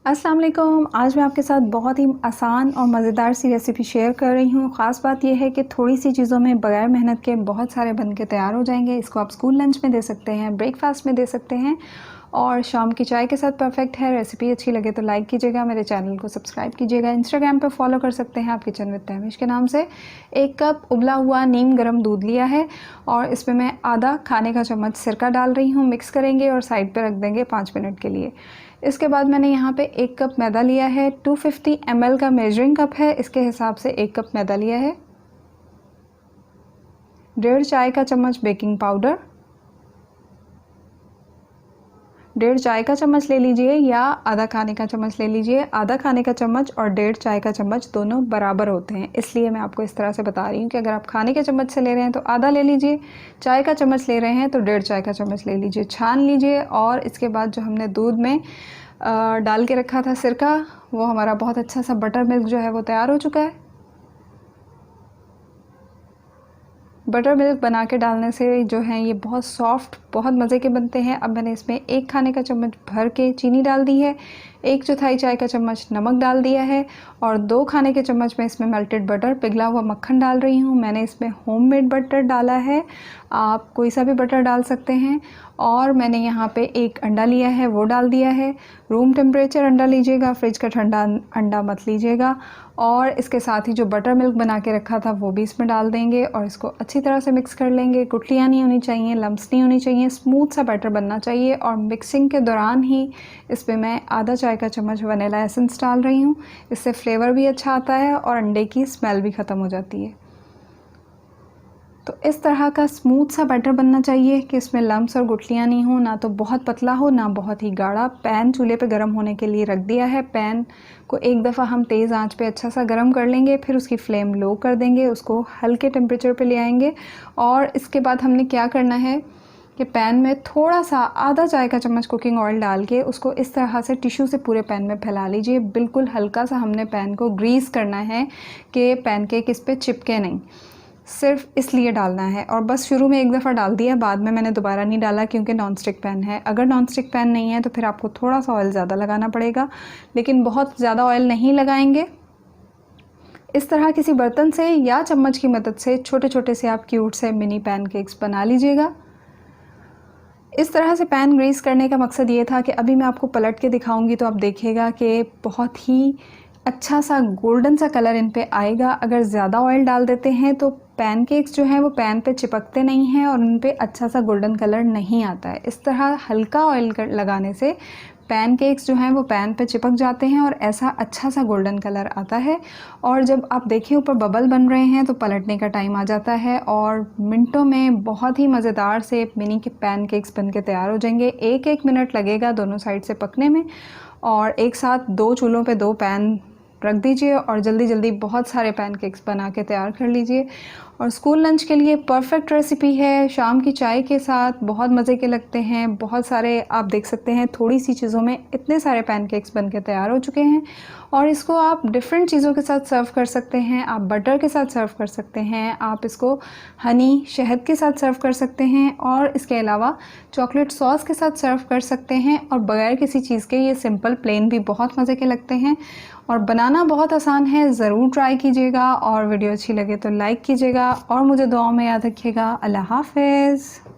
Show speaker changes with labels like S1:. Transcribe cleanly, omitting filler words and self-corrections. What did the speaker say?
S1: अस्सलाम वालेकुम। आज मैं आपके साथ बहुत ही आसान और मज़ेदार सी रेसिपी शेयर कर रही हूँ। ख़ास बात यह है कि थोड़ी सी चीज़ों में बग़ैर मेहनत के बहुत सारे बन के तैयार हो जाएंगे। इसको आप स्कूल लंच में दे सकते हैं, ब्रेकफास्ट में दे सकते हैं और शाम की चाय के साथ परफेक्ट है। रेसिपी अच्छी लगे तो लाइक कीजिएगा, मेरे चैनल को सब्सक्राइब कीजिएगा। इंस्टाग्राम पर फॉलो कर सकते हैं आप किचन विद तहमीश के नाम से। 1 कप उबला हुआ नीम गर्म दूध लिया है और इसमें मैं आधा खाने का चम्मच सिरका डाल रही हूँ। मिक्स करेंगे और साइड पर रख देंगे 5 मिनट के लिए। इसके बाद मैंने यहाँ पे 1 कप मैदा लिया है। 250 ml का मेजरिंग कप है, इसके हिसाब से 1 कप मैदा लिया है। 1.5 चाय का चम्मच बेकिंग पाउडर, 1.5 चाय का चम्मच ले लीजिए या आधा खाने का चम्मच ले लीजिए। आधा खाने का चम्मच और 1.5 चाय का चम्मच दोनों बराबर होते हैं, इसलिए मैं आपको इस तरह से बता रही हूँ कि अगर आप खाने के चम्मच से ले रहे हैं तो आधा ले लीजिए, चाय का चम्मच ले रहे हैं तो 1.5 चाय का चम्मच ले लीजिए। छान लीजिए और इसके बाद जो हमने दूध में डाल के रखा था सिरका, वो हमारा बहुत अच्छा सा बटर मिल्क जो है वो तैयार हो चुका है। बटर मिल्क बना के डालने से जो है ये बहुत सॉफ्ट, बहुत मज़े के बनते हैं। अब मैंने इसमें 1 खाने का चम्मच भर के चीनी डाल दी है, 1 चौथाई चाय का चम्मच नमक डाल दिया है और 2 खाने के चम्मच में इसमें मेल्टेड बटर, पिघला हुआ मक्खन डाल रही हूँ। मैंने इसमें होममेड बटर डाला है, आप कोई सा भी बटर डाल सकते हैं। और मैंने यहाँ पे 1 अंडा लिया है, वो डाल दिया है। रूम टेम्परेचर अंडा लीजिएगा, फ्रिज का ठंडा अंडा मत लीजिएगा। और इसके साथ ही जो बटर मिल्क बना के रखा था वो भी इसमें डाल देंगे और इसको अच्छी तरह से मिक्स कर लेंगे। गुठलियाँ नहीं होनी चाहिए, लम्स नहीं होनी चाहिए, स्मूथ सा बैटर बनना चाहिए। और मिक्सिंग के दौरान ही इसमें मैं आधा चाय का चम्मच वनीला एसेंस डाल रही हूँ। इससे फ्लेवर भी अच्छा आता है और अंडे की स्मेल भी ख़त्म हो जाती है। तो इस तरह का स्मूथ सा बैटर बनना चाहिए कि इसमें लम्स और गुठलियाँ नहीं हो, ना तो बहुत पतला हो ना बहुत ही गाढ़ा। पैन चूल्हे पे गरम होने के लिए रख दिया है। पैन को एक दफ़ा हम तेज़ आंच पे अच्छा सा गरम कर लेंगे, फिर उसकी फ्लेम लो कर देंगे, उसको हल्के टेम्परेचर पे ले आएंगे। और इसके बाद हमने क्या करना है कि पैन में थोड़ा सा आधा चाय का चम्मच कुकिंग ऑयल डाल के उसको इस तरह से टिश्यू से पूरे पैन में फैला लीजिए। बिल्कुल हल्का सा हमने पैन को ग्रीस करना है कि पैनकेक इस पर चिपके नहीं, सिर्फ इसलिए डालना है। और बस शुरू में 1 दफ़ा डाल दिया, बाद में मैंने दोबारा नहीं डाला क्योंकि नॉन स्टिक पैन है। अगर नॉन स्टिक पैन नहीं है तो फिर आपको थोड़ा सा ऑयल ज़्यादा लगाना पड़ेगा, लेकिन बहुत ज़्यादा ऑयल नहीं लगाएंगे। इस तरह किसी बर्तन से या चम्मच की मदद से छोटे छोटे से आप क्यूट से मिनी पैनकेक्स बना लीजिएगा। इस तरह से पैन ग्रीस करने का मकसद ये था कि अभी मैं आपको पलट के दिखाऊंगी तो आप देखिएगा कि बहुत ही अच्छा सा गोल्डन सा कलर इन पे आएगा। अगर ज़्यादा ऑयल डाल देते हैं तो पैनकेक्स जो हैं वो पैन पे चिपकते नहीं हैं और उन पे अच्छा सा गोल्डन कलर नहीं आता है। इस तरह हल्का ऑयल लगाने से पैनकेक्स जो हैं वो पैन पे चिपक जाते हैं और ऐसा अच्छा सा गोल्डन कलर आता है। और जब आप देखें ऊपर बबल बन रहे हैं तो पलटने का टाइम आ जाता है और मिनटों में बहुत ही मज़ेदार से मिनी के पैनकेक्स बन के तैयार हो जाएंगे। 1-1 मिनट लगेगा दोनों साइड से पकने में। और एक साथ 2 चूल्हों पे 2 पैन रख दीजिए और जल्दी जल्दी बहुत सारे पैनकेक्स बना के तैयार कर लीजिए। और स्कूल लंच के लिए परफेक्ट रेसिपी है, शाम की चाय के साथ बहुत मज़े के लगते हैं। बहुत सारे आप देख सकते हैं, थोड़ी सी चीज़ों में इतने सारे पैनकेक्स बन के तैयार हो चुके हैं। और इसको आप डिफरेंट चीज़ों के साथ सर्व कर सकते हैं। आप बटर के साथ सर्व कर सकते हैं, आप इसको हनी शहद के साथ सर्व कर सकते हैं और इसके अलावा चॉकलेट सॉस के साथ सर्व कर सकते हैं। और बगैर किसी चीज़ के ये सिंपल प्लेन भी बहुत मज़े के लगते हैं और बनाना बहुत आसान है। ज़रूर ट्राई कीजिएगा और वीडियो अच्छी लगे तो लाइक कीजिएगा और मुझे दुआओं में याद रखिएगा। अल्लाह हाफ़िज़।